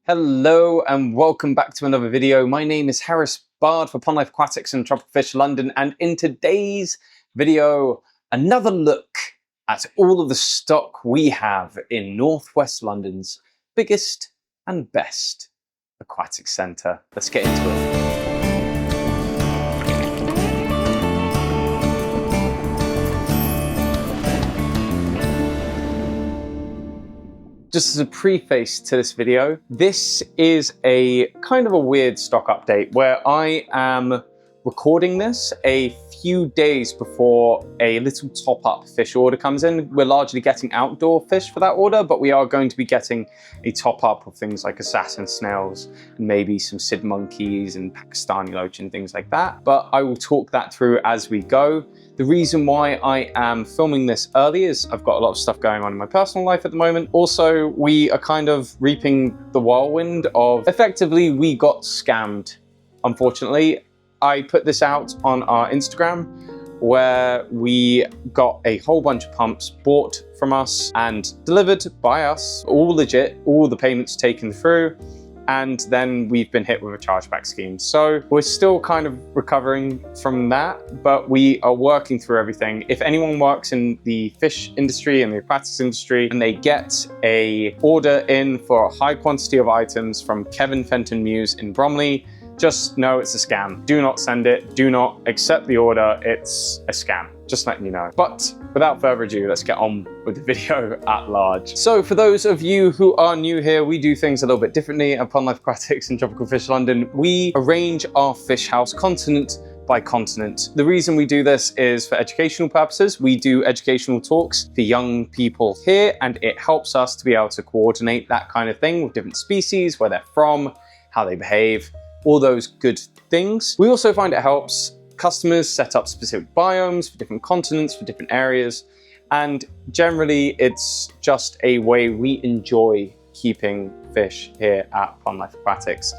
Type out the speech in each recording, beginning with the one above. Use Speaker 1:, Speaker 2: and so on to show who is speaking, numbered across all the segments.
Speaker 1: Hello and welcome back to another video. My name is Harris Bard for Pond Life Aquatics and Tropical Fish London, and in today's video, another look at all of the stock we have in Northwest London's biggest and best aquatic centre. Let's get into it. Just as a preface to this video, this is a kind of a weird stock update where I am recording this a few days before a little top-up fish order comes in. We're largely getting outdoor fish for that order, but we are going to be getting a top-up of things like assassin snails and maybe some Sid monkeys and Pakistani loach and things like that. But I will talk that through as we go. The reason why I am filming this early is I've got a lot of stuff going on in my personal life at the moment. Also, we are kind of reaping the whirlwind of effectively we got scammed, unfortunately. I put this out on our Instagram where we got a whole bunch of pumps bought from us and delivered by us, all legit, all the payments taken through, and then we've been hit with a chargeback scheme. So we're still kind of recovering from that, but we are working through everything. If anyone works in the fish industry and the aquatics industry and they get a order in for a high quantity of items from Kevin Fenton Muse in Bromley, just know it's a scam. Do not send it. Do not accept the order. It's a scam. Just letting you know. But without further ado, let's get on with the video at large. So for those of you who are new here, we do things a little bit differently at Pond Life Aquatics and Tropical Fish London. We arrange our fish house continent by continent. The reason we do this is for educational purposes. We do educational talks for young people here, and it helps us to be able to coordinate that kind of thing with different species, where they're from, how they behave, all those good things. We also find it helps customers set up specific biomes for different continents, for different areas, and generally it's just a way we enjoy keeping fish here at Pond Life Aquatics.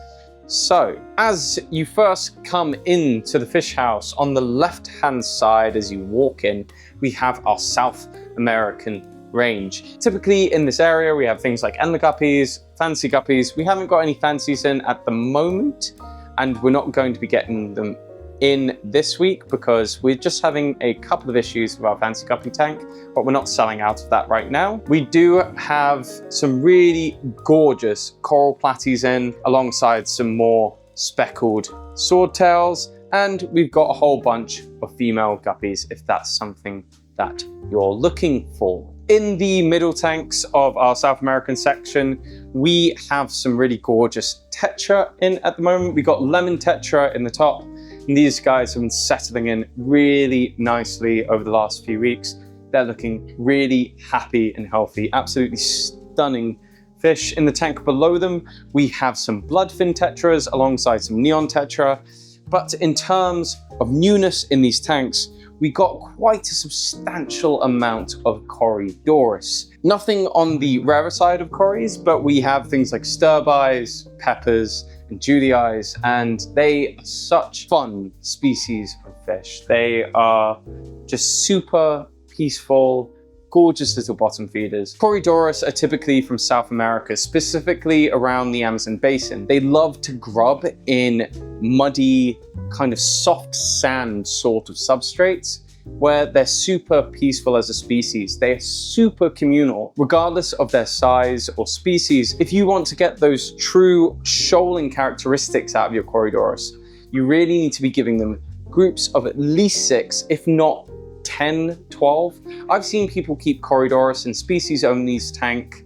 Speaker 1: So, as you first come into the fish house, on the left-hand side as you walk in, we have our South American range. Typically in this area we have things like endler guppies, fancy guppies. We haven't got any fancies in at the moment, and we're not going to be getting them in this week because we're just having a couple of issues with our fancy guppy tank, but we're not selling out of that right now. We do have some really gorgeous coral platies in, alongside some more speckled swordtails, and we've got a whole bunch of female guppies if that's something that you're looking for. In the middle tanks of our South American section, we have some really gorgeous tetra in at the moment. We've got lemon tetra in the top, and these guys have been settling in really nicely over the last few weeks. They're looking really happy and healthy, absolutely stunning fish. In the tank below them, we have some bloodfin tetras alongside some neon tetra. But in terms of newness in these tanks, we got quite a substantial amount of Corydoras. Nothing on the rarer side of Corys, but we have things like sturbeyes, peppers, and judieyes, and they are such fun species of fish. They are just super peaceful, gorgeous little bottom feeders. Corydoras are typically from South America, specifically around the Amazon basin. They love to grub in muddy, kind of soft sand sort of substrates, where they're super peaceful as a species. They're super communal, regardless of their size or species. If you want to get those true shoaling characteristics out of your Corydoras, you really need to be giving them groups of at least 6, if not 10, 12. I've seen people keep Corydoras in species only tank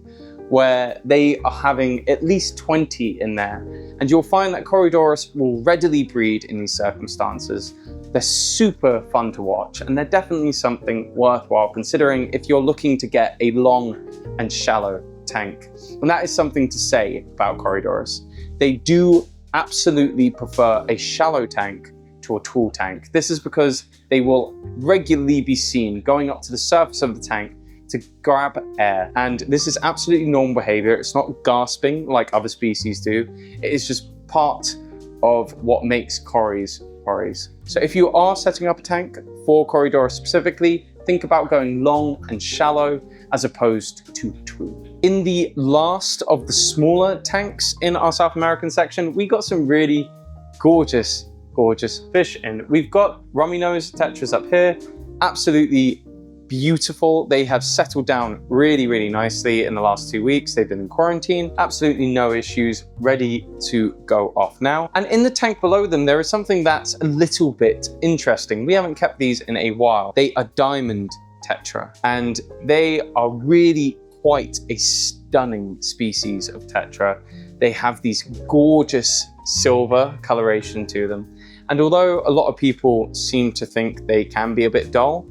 Speaker 1: where they are having at least 20 in there. And you'll find that Corydoras will readily breed in these circumstances. They're super fun to watch, and they're definitely something worthwhile considering if you're looking to get a long and shallow tank. And that is something to say about Corydoras. They do absolutely prefer a shallow tank to a tall tank. This is because they will regularly be seen going up to the surface of the tank to grab air, and this is absolutely normal behavior. It's not gasping like other species do. It is just part of what makes Corys Corys. So if you are setting up a tank for Corydoras specifically, think about going long and shallow as opposed to tall. In the last of the smaller tanks in our South American section, we got some really gorgeous fish in. We've got rummy nose tetras up here, absolutely beautiful. They have settled down really nicely in the last 2 weeks. They've been in quarantine, absolutely no issues, ready to go off now. And in the tank below them, there is something that's a little bit interesting. We haven't kept these in a while. They are Diamond Tetra, and they are really quite a stunning species of tetra. They have these gorgeous silver coloration to them. And although a lot of people seem to think they can be a bit dull,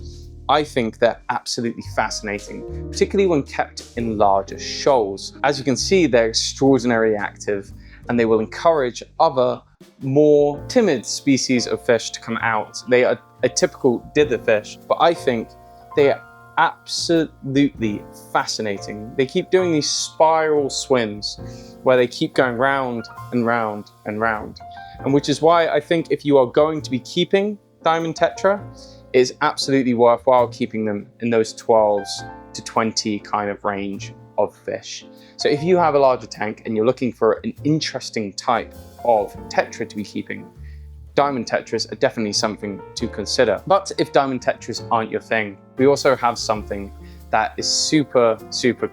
Speaker 1: I think they're absolutely fascinating, particularly when kept in larger shoals. As you can see, they're extraordinarily active, and they will encourage other more timid species of fish to come out. They are a typical dither fish, but I think they are absolutely fascinating. They keep doing these spiral swims where they keep going round and round and round. And which is why I think if you are going to be keeping Diamond Tetra, it's absolutely worthwhile keeping them in those 12s to 20 kind of range of fish. So if you have a larger tank and you're looking for an interesting type of tetra to be keeping, Diamond Tetras are definitely something to consider. But if Diamond Tetras aren't your thing, we also have something that is super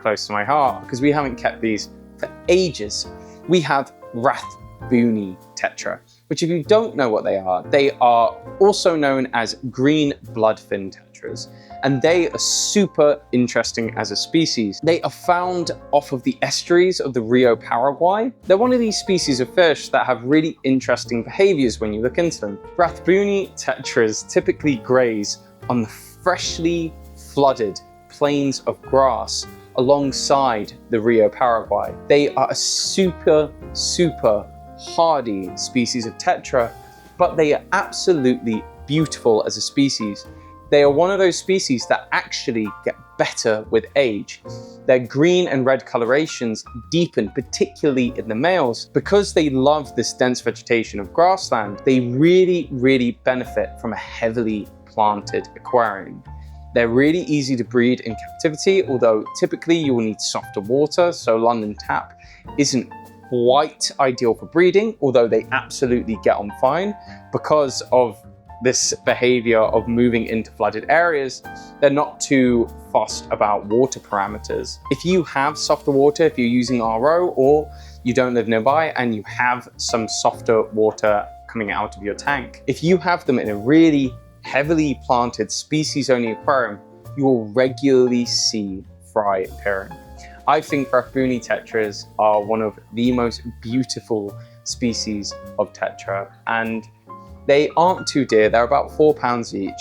Speaker 1: close to my heart, because we haven't kept these for ages. We have Rathbuni Tetra, which if you don't know what they are also known as green bloodfin tetras, and they are super interesting as a species. They are found off of the estuaries of the Rio Paraguay. They're one of these species of fish that have really interesting behaviors when you look into them. Rathbuni tetras typically graze on the freshly flooded plains of grass alongside the Rio Paraguay. They are a super hardy species of tetra, but they are absolutely beautiful as a species. They are one of those species that actually get better with age. Their green and red colorations deepen, particularly in the males. Because they love this dense vegetation of grassland, they really benefit from a heavily planted aquarium. They're really easy to breed in captivity, although typically you will need softer water, so London tap isn't quite ideal for breeding, although they absolutely get on fine. Because of this behavior of moving into flooded areas, they're not too fussed about water parameters. If you have softer water, if you're using RO or you don't live nearby and you have some softer water coming out of your tank, if you have them in a really heavily planted species-only aquarium, you will regularly see fry appearing. I think Rathbuni tetras are one of the most beautiful species of tetra, and they aren't too dear. They're about £4 each.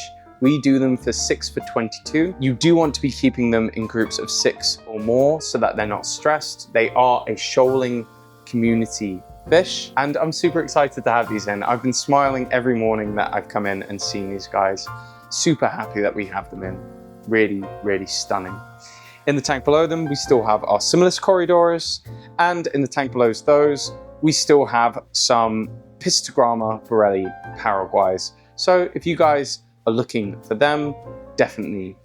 Speaker 1: We do them for 6 for 22. You do want to be keeping them in groups of 6 or more so that they're not stressed. They are a shoaling community fish, and I'm super excited to have these in. I've been smiling every morning that I've come in and seen these guys. Super happy that we have them in. Really stunning. In the tank below them, we still have our Similis Corydoras, and in the tank below those, we still have some Pistogramma borelli paraguays. So if you guys are looking for them, definitely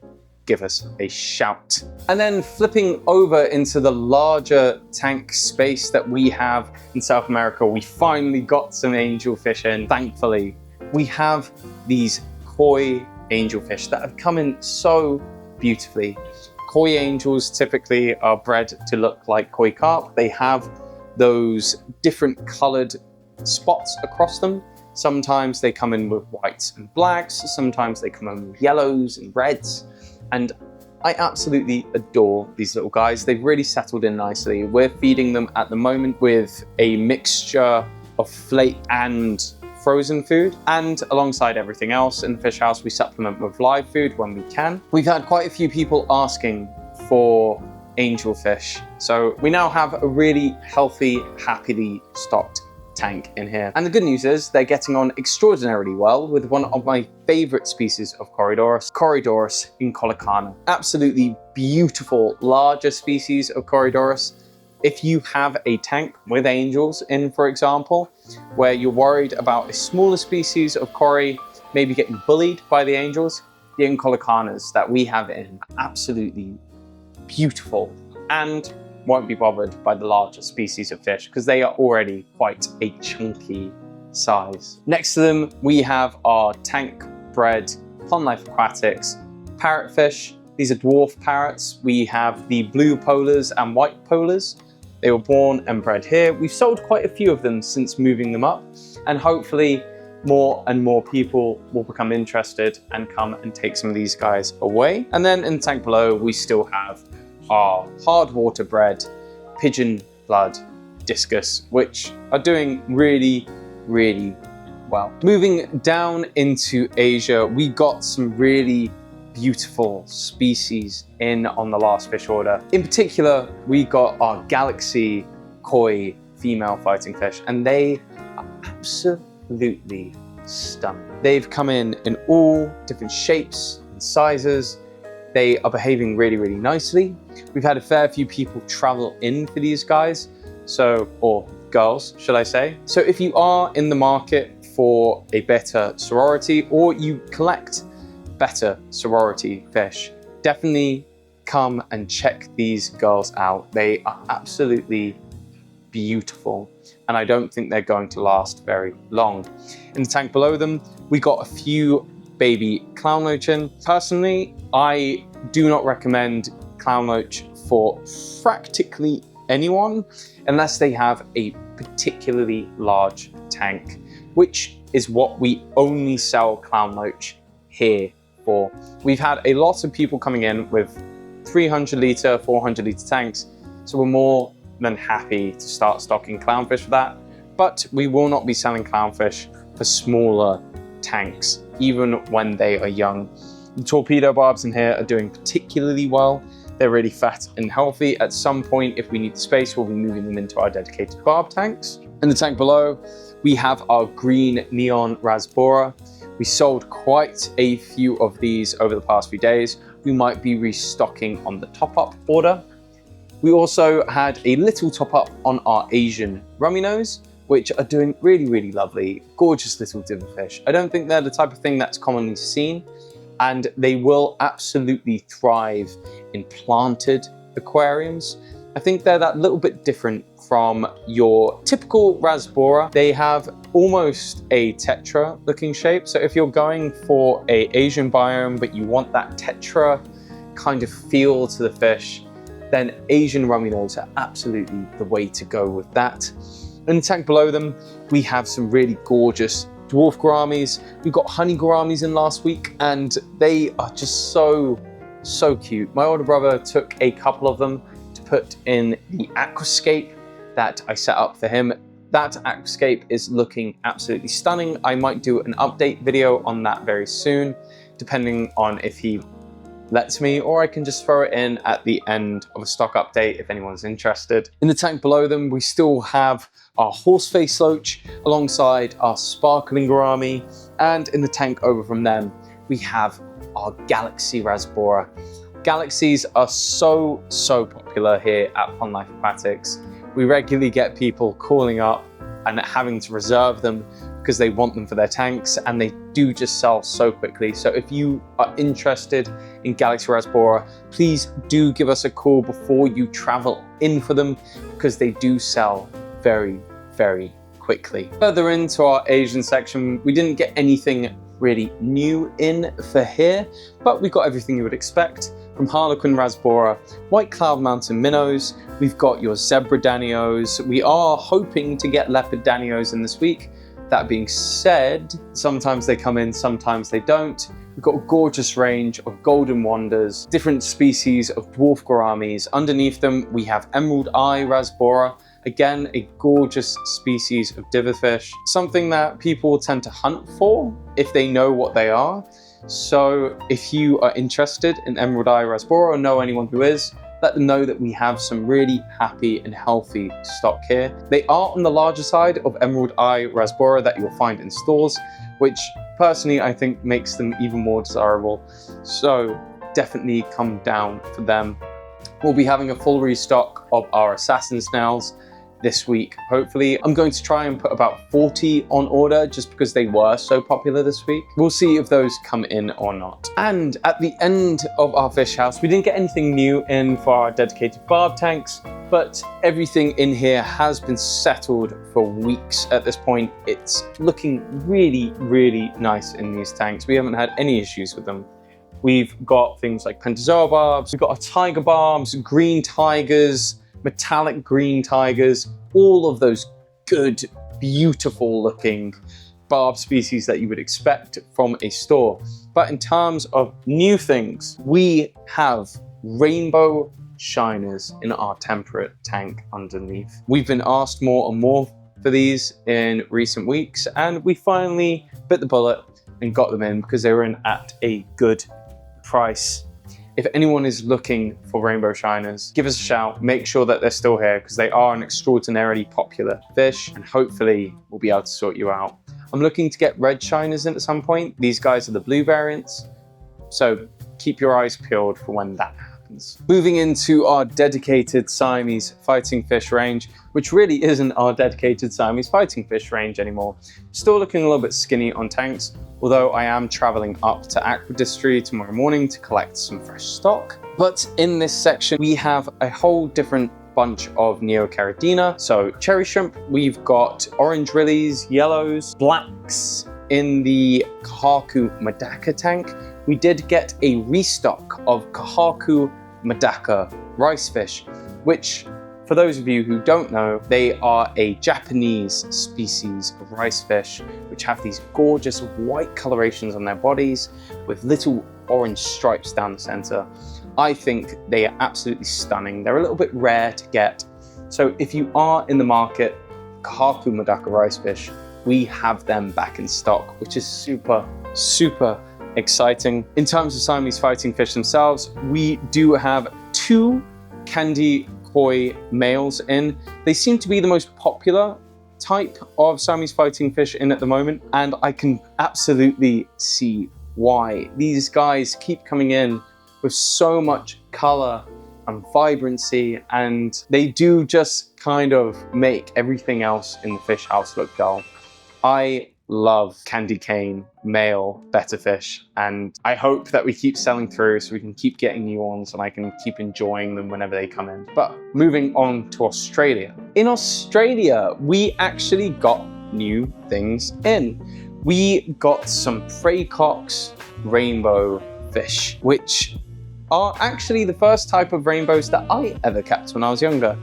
Speaker 1: give us a shout. And then flipping over into the larger tank space that we have in South America, we finally got some angelfish in, thankfully. We have these koi angelfish that have come in so beautifully. Koi angels typically are bred to look like koi carp. They have those different colored spots across them. Sometimes they come in with whites and blacks, sometimes they come in with yellows and reds, and I absolutely adore these little guys. They've really settled in nicely. We're feeding them at the moment with a mixture of flake and frozen food, and alongside everything else in the fish house, we supplement with live food when we can. We've had quite a few people asking for angelfish, so we now have a really healthy, happily stocked tank in here. And the good news is they're getting on extraordinarily well with one of my favorite species of Corydoras, Corydoras incolicana. Absolutely beautiful, larger species of Corydoras. If you have a tank with angels in, for example, where you're worried about a smaller species of Cory maybe getting bullied by the angels, the incolicanas that we have in are absolutely beautiful. And won't be bothered by the larger species of fish because they are already quite a chunky size. Next to them, we have our tank-bred pond life aquatics parrotfish. These are dwarf parrots. We have the blue polars and white polars. They were born and bred here. We've sold quite a few of them since moving them up, and hopefully more and more people will become interested and come and take some of these guys away. And then in the tank below, we still have our hard water bred pigeon blood discus, which are doing really, really well. Moving down into Asia, we got some really beautiful species in on the last fish order. In particular, we got our Galaxy koi female fighting fish, and they are absolutely stunning. They've come in all different shapes and sizes. They are behaving really, really nicely. We've had a fair few people travel in for these guys, or girls, should I say. So if you are in the market for a betta sorority, or you collect betta sorority fish, definitely come and check these girls out. They are absolutely beautiful, and I don't think they're going to last very long. In the tank below them, we got a few baby clown lochin. Personally, I do not recommend clown loach for practically anyone unless they have a particularly large tank, which is what we only sell clown loach here for. We've had a lot of people coming in with 300 litre, 400 litre tanks, so we're more than happy to start stocking clownfish for that, but we will not be selling clownfish for smaller tanks, even when they are young. The torpedo barbs in here are doing particularly well. They're really fat and healthy. At some point, if we need the space, we'll be moving them into our dedicated barb tanks. In the tank below, we have our green neon rasbora. We sold quite a few of these over the past few days. We might be restocking on the top-up order. We also had a little top-up on our Asian rummy nose, which are doing really, really lovely, gorgeous little diverfish. I don't think they're the type of thing that's commonly seen, and they will absolutely thrive in planted aquariums. I think they're that little bit different from your typical rasbora. They have almost a tetra looking shape. So if you're going for an Asian biome, but you want that tetra kind of feel to the fish, then Asian rummy nose are absolutely the way to go with that. In the tank below them, we have some really gorgeous dwarf gouramis. We got honey gouramis in last week, and they are just so cute. My older brother took a couple of them to put in the aquascape that I set up for him. That aquascape is looking absolutely stunning. I might do an update video on that very soon, depending on if he lets me, or I can just throw it in at the end of a stock update if anyone's interested. In the tank below them, we still have our horseface loach alongside our sparkling gourami, and in the tank over from them, we have our Galaxy rasbora. Galaxies are so popular here at Pond Life Aquatics. We regularly get people calling up and having to reserve them because they want them for their tanks, and they do just sell so quickly. So if you are interested in Galaxy rasbora, please do give us a call before you travel in for them, because they do sell very quickly. Further into our Asian section, we didn't get anything really new in for here, but we got everything you would expect. From Harlequin rasbora, white cloud mountain minnows, we've got your zebra danios. We are hoping to get leopard danios in this week. That being said, sometimes they come in, sometimes they don't. We've got a gorgeous range of golden wanders, different species of dwarf gouramis. Underneath them, we have emerald eye rasbora. Again, a gorgeous species of diverfish, something that people tend to hunt for if they know what they are. So if you are interested in emerald eye rasbora or know anyone who is, let them know that we have some really happy and healthy stock here. They are on the larger side of emerald eye rasbora that you'll find in stores, which personally I think makes them even more desirable. So definitely come down for them. We'll be having a full restock of our assassin snails this week. Hopefully, I'm going to try and put about 40 on order just because they were so popular this week. We'll see if those come in or not. And at the end of our fish house, we didn't get anything new in for our dedicated barb tanks, but everything in here has been settled for weeks at this point. It's looking really, really nice in these tanks. We haven't had any issues with them. We've got things like Pentazoa barbs, we've got our tiger barbs, green tigers, metallic green tigers, all of those good, beautiful looking barb species that you would expect from a store. But in terms of new things, we have rainbow shiners in our temperate tank underneath. We've been asked more and more for these in recent weeks, and we finally bit the bullet and got them in because they were in at a good price. If anyone is looking for rainbow shiners, give us a shout. Make sure that they're still here because they are an extraordinarily popular fish, and hopefully we'll be able to sort you out. I'm looking to get red shiners in at some point. These guys are the blue variants, so keep your eyes peeled for when that happens. Moving into our dedicated Siamese fighting fish range, which really isn't our dedicated Siamese fighting fish range anymore. Still looking a little bit skinny on tanks, although I am traveling up to Aquadistry tomorrow morning to collect some fresh stock. But in this section, we have a whole different bunch of Neocaridina. So cherry shrimp, we've got orange lilies, yellows, blacks in the Kahaku Medaka tank. We did get a restock of Kahaku Medaka Rice Fish, which, for those of you who don't know, they are a Japanese species of rice fish which have these gorgeous white colorations on their bodies with little orange stripes down the center. I think they are absolutely stunning. They're a little bit rare to get. So if you are in the market, Kahaku Medaka Rice Fish, we have them back in stock, which is super, super exciting. In terms of Siamese fighting fish themselves, we do have 2 candy koi males in. They seem to be the most popular type of Siamese fighting fish in at the moment, and I can absolutely see why. These guys keep coming in with so much color and vibrancy, and they do just kind of make everything else in the fish house look dull. I love candy cane male betta fish, and I hope that we keep selling through so we can keep getting new ones and I can keep enjoying them whenever they come in. But moving on to Australia. In Australia, we actually got new things in. We got some Praecox Rainbow fish, which are actually the first type of rainbows that I ever kept when I was younger.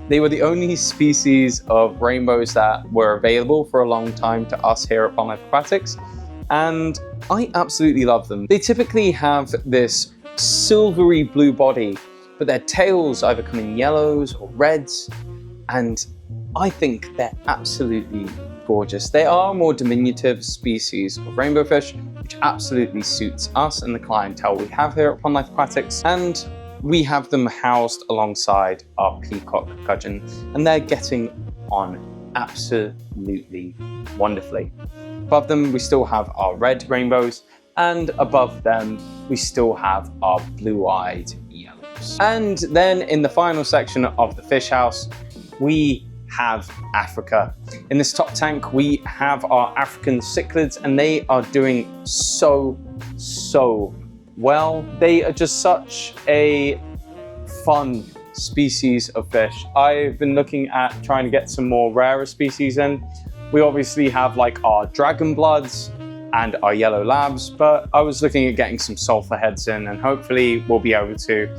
Speaker 1: They were the only species of rainbows that were available for a long time to us here at Honey Aquatics, and I absolutely love them. They typically have this silvery blue body, but their tails either come in yellows or reds, and I think they're absolutely gorgeous. They are a more diminutive species of rainbow fish, which absolutely suits us and the clientele we have here at Honey Aquatics, and we have them housed alongside our peacock gudgeon, and they're getting on absolutely wonderfully. Above them, we still have our red rainbows, and above them, we still have our blue-eyed yellows. And then in the final section of the fish house, we have Africa. In this top tank, we have our African cichlids, and they are doing so well. They are just such a fun species of fish. I've been looking at trying to get some more rarer species in. We obviously have like our dragon bloods and our yellow labs, but I was looking at getting some sulfur heads in, and hopefully we'll be able to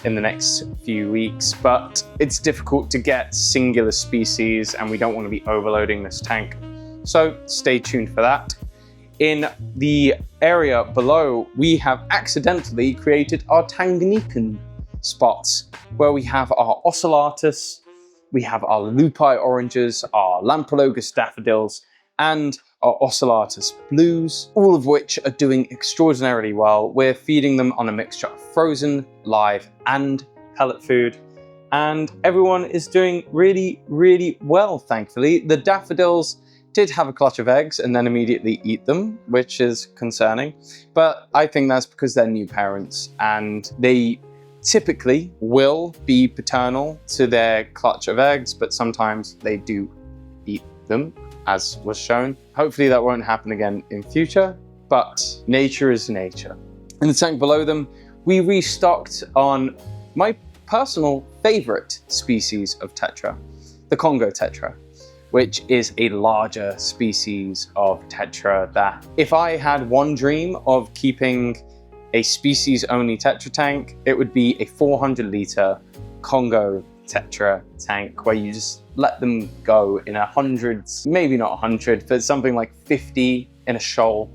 Speaker 1: in the next few weeks, but it's difficult to get singular species and we don't want to be overloading this tank. So stay tuned for that. In the area below, we have accidentally created our Tanganyikan spots, where we have our ocellatus, we have our lupi oranges, our lampologus daffodils, and our ocellatus blues, all of which are doing extraordinarily well. We're feeding them on a mixture of frozen, live, and pellet food, and everyone is doing really well, thankfully. The daffodils did have a clutch of eggs and then immediately eat them, which is concerning, but I think that's because they're new parents and they typically will be paternal to their clutch of eggs, but sometimes they do eat them, as was shown. Hopefully that won't happen again in future, but nature is nature. In the tank below them, we restocked on my personal favorite species of tetra, the Congo Tetra, which is a larger species of tetra that if I had one dream of keeping a species-only tetra tank, it would be a 400-litre Congo Tetra tank where you just let them go in hundreds, maybe not 100, but something like 50 in a shoal.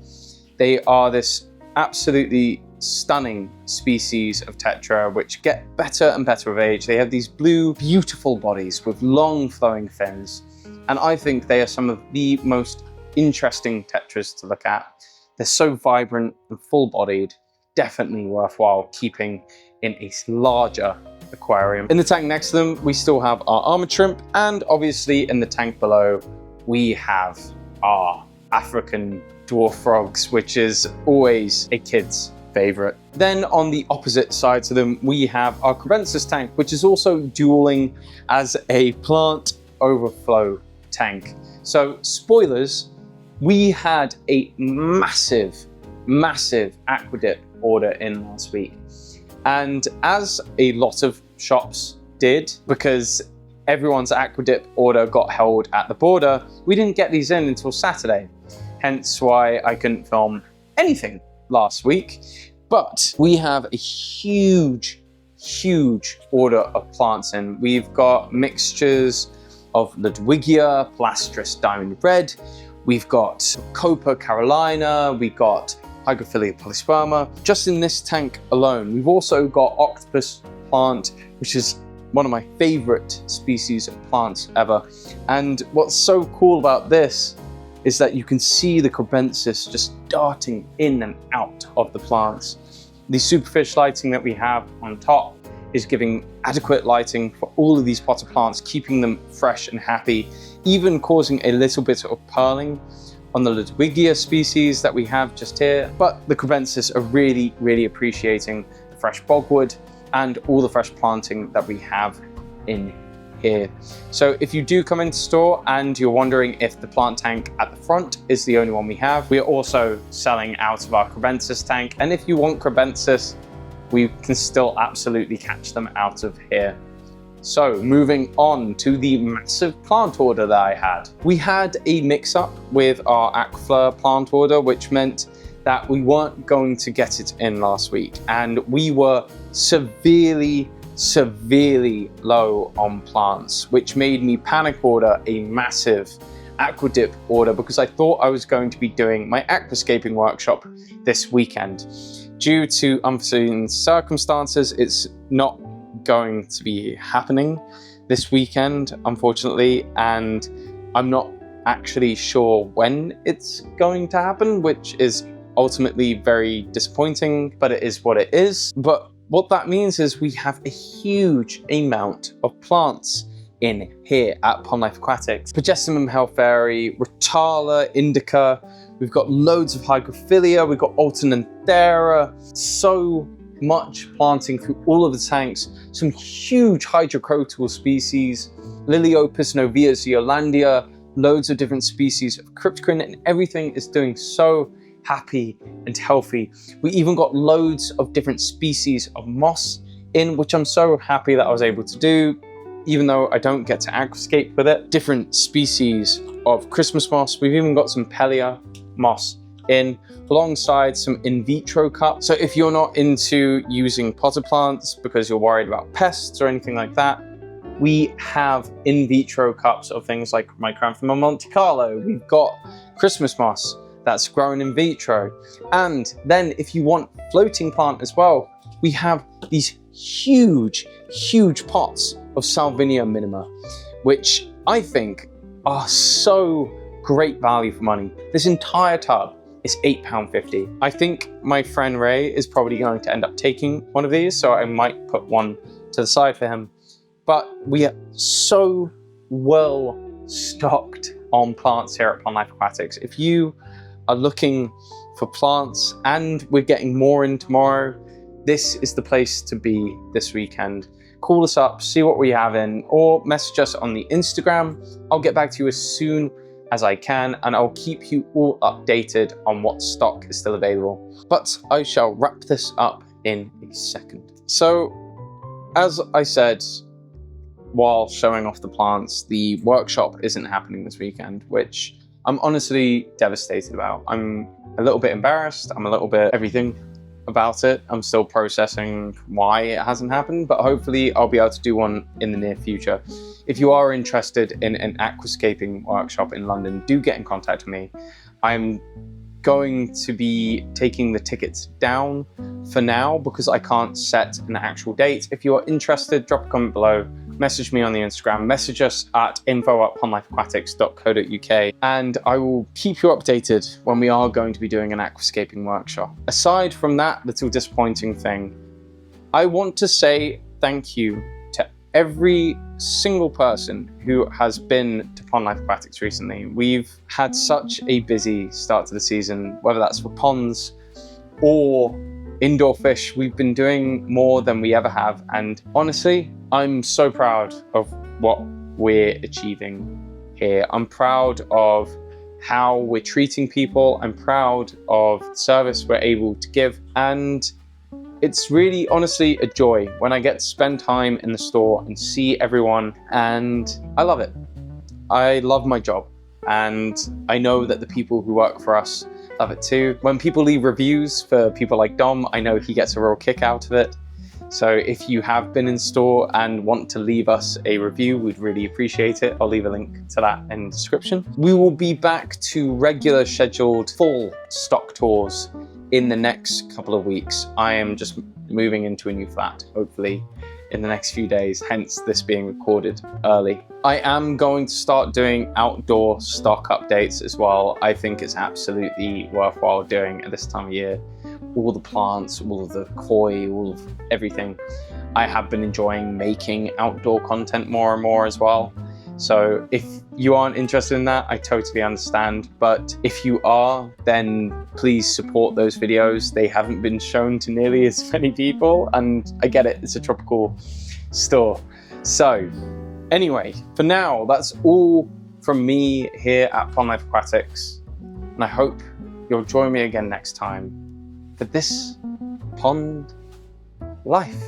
Speaker 1: They are this absolutely stunning species of tetra which get better and better with age. They have these blue, beautiful bodies with long flowing fins, and I think they are some of the most interesting tetras to look at. They're so vibrant and full-bodied, definitely worthwhile keeping in a larger aquarium. In the tank next to them, we still have our armored shrimp, and obviously in the tank below, we have our African dwarf frogs, which is always a kid's favorite. Then on the opposite side to them, we have our Corydoras tank, which is also dueling as a plant overflow tank. So spoilers, we had a massive aquadip order in last week. And as a lot of shops did, because everyone's aquadip order got held at the border, we didn't get these in until Saturday. Hence why I couldn't film anything last week. But we have a huge order of plants in. We've got mixtures of Ludwigia, Plastrus Diamond Red, we've got Copa Carolina, we've got Hygrophila polysperma. Just in this tank alone, we've also got octopus plant, which is one of my favorite species of plants ever. And what's so cool about this is that you can see the Corydoras just darting in and out of the plants. The superfish lighting that we have on top is giving adequate lighting for all of these potted plants, keeping them fresh and happy, even causing a little bit of pearling on the Ludwigia species that we have just here. But the Corydoras are really appreciating the fresh bogwood and all the fresh planting that we have in here. So if you do come into store and you're wondering if the plant tank at the front is the only one we have, we are also selling out of our Corydoras tank. And if you want Corydoras, we can still absolutely catch them out of here. So moving on to the massive plant order that I had. We had a mix-up with our Aquaflora plant order, which meant that we weren't going to get it in last week. And we were severely low on plants, which made me panic order a massive aquadip order because I thought I was going to be doing my aquascaping workshop this weekend. Due to unforeseen circumstances, it's not going to be happening this weekend, unfortunately, and I'm not actually sure when it's going to happen, which is ultimately very disappointing, but it is what it is. But what that means is we have a huge amount of plants in here at Pond Life Aquatics. Progestimum haleferi, Rotala, Indica, we've got loads of Hygrophila, we've got Alternanthera, so much planting through all of the tanks, some huge hydrocrotal species, Liliopus novia zealandia, loads of different species of cryptocrine, and everything is doing so happy and healthy. We even got loads of different species of moss in, which I'm so happy that I was able to do, even though I don't get to aquascape with it. Different species of Christmas moss. We've even got some Pelea moss in, alongside some in vitro cups. So if you're not into using potted plants because you're worried about pests or anything like that, we have in vitro cups of things like Micranthemum Monte Carlo. We've got Christmas moss that's grown in vitro. And then if you want floating plant as well, we have these huge pots of Salvinia minima, which I think are so great value for money. This entire tub is £8.50. I think my friend Ray is probably going to end up taking one of these, so I might put one to the side for him. But we are so well stocked on plants here at Pond Life Aquatics. If you are looking for plants, and we're getting more in tomorrow, this is the place to be this weekend. Call us up, see what we have in, or message us on the Instagram. I'll get back to you as soon as I can, and I'll keep you all updated on what stock is still available. But I shall wrap this up in a second. So, as I said while showing off the plants, the workshop isn't happening this weekend, which I'm honestly devastated about. I'm a little bit embarrassed, I'm a little bit everything about it. I'm still processing why it hasn't happened, but hopefully I'll be able to do one in the near future. If you are interested in an aquascaping workshop in London, do get in contact with me. I'm going to be taking the tickets down for now because I can't set an actual date. If you are interested, drop a comment below, message me on the Instagram, message us at info@pondlifeaquatics.co.uk, and I will keep you updated when we are going to be doing an aquascaping workshop. Aside from that little disappointing thing, I want to say thank you to every single person who has been to Pond Life Aquatics recently. We've had such a busy start to the season, whether that's for ponds or indoor fish. We've been doing more than we ever have, and honestly, I'm so proud of what we're achieving here. I'm proud of how we're treating people. I'm proud of the service we're able to give, and it's really honestly a joy when I get to spend time in the store and see everyone, and I love it. I love my job, and I know that the people who work for us love it too. When people leave reviews for people like Dom, I know he gets a real kick out of it. So if you have been in store and want to leave us a review, we'd really appreciate it. I'll leave a link to that in the description. We will be back to regular scheduled full stock tours in the next couple of weeks. I am just moving into a new flat, hopefully in the next few days, hence this being recorded early. I am going to start doing outdoor stock updates as well. I think it's absolutely worthwhile doing at this time of year. All the plants, all of the koi, all of everything. I have been enjoying making outdoor content more and more as well. So if you aren't interested in that, I totally understand. But if you are, then please support those videos. They haven't been shown to nearly as many people, and I get it, it's a tropical store. So anyway, for now, that's all from me here at Pond Life Aquatics. And I hope you'll join me again next time for this pond life.